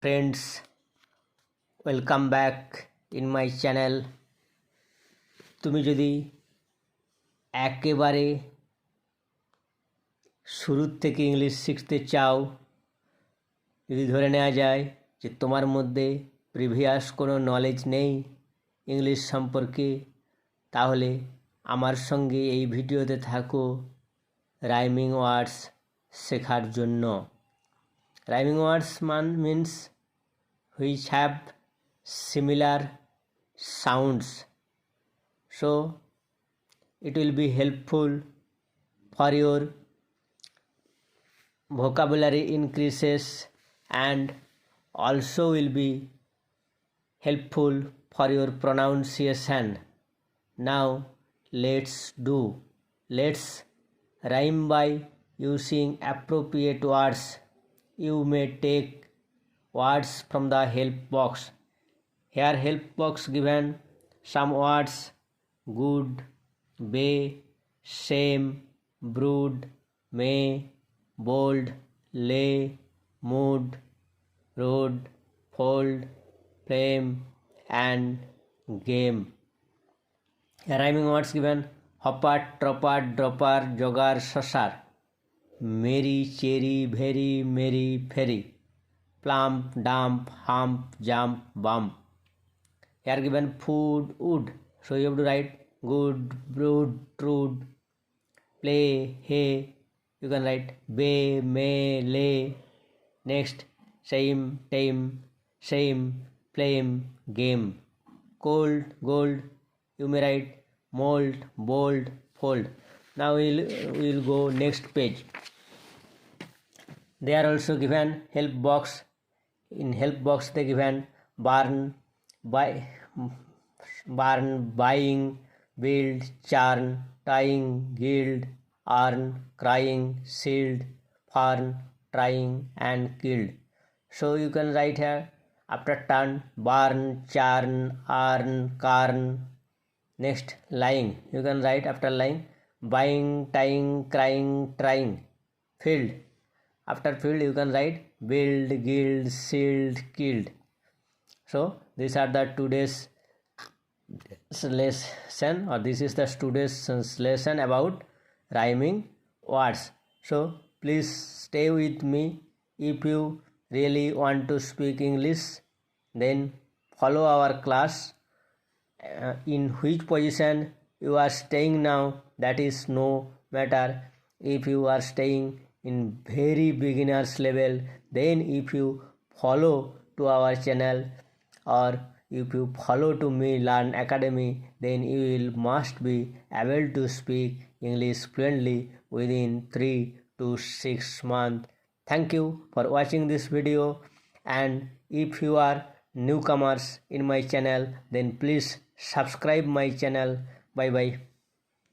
friends, welcome back in my channel. তুমি যদি একেবারে শুরুর থেকে ইংলিশ শিখতে চাও, যদি ধরে নেওয়া যায় যে তোমার মধ্যে প্রিভিয়াস কোনো নলেজ নেই ইংলিশ সম্পর্কে, তাহলে আমার সঙ্গে এই ভিডিওতে থাকো রাইমিং ওয়ার্ডস শেখার জন্য। Rhyming words means which have similar sounds, so it will be helpful for your vocabulary increases and also will be helpful for your pronunciation. Now let's rhyme by using appropriate words. You may take words from the help box. Here help box given some words: good, bay, same, brood, may, bold, lay, mood, road, fold, flame and game. Here rhyming words given: hopper, tropper, dropper, jogger, shosar, merry, cherry, very, merry, ferry, plump, dump, hump, jump, bump. Here given food, wood, so you have to write good, brood, trude, play, hay, you can write bay, may, lay. Next, same, tame, same, flame, game. Cold, gold, you may write mold, bold, fold. Now we'll go next page. They are also given help box. In help box they given barn, buying, build, churn, tying, guild, earn, crying, shield, fern, trying and killed. So you can write here after turn barn, churn, earn, carn. Next, lying, you can write after lying buying, tying, crying, trying. Field, after field you can write build, guild, shield, killed. So these are the today's lesson, or this is the today's lesson about rhyming words. So please stay with me. If you really want to speak English, then follow our class. In which position you are staying now, that is no matter. If you are staying in very beginners level, then if you follow to our channel or if you follow to me Learn Academy, then you will must be able to speak English fluently within 3 to 6 months. Thank you for watching this video, and if you are newcomers in my channel, then please subscribe my channel. Bye bye.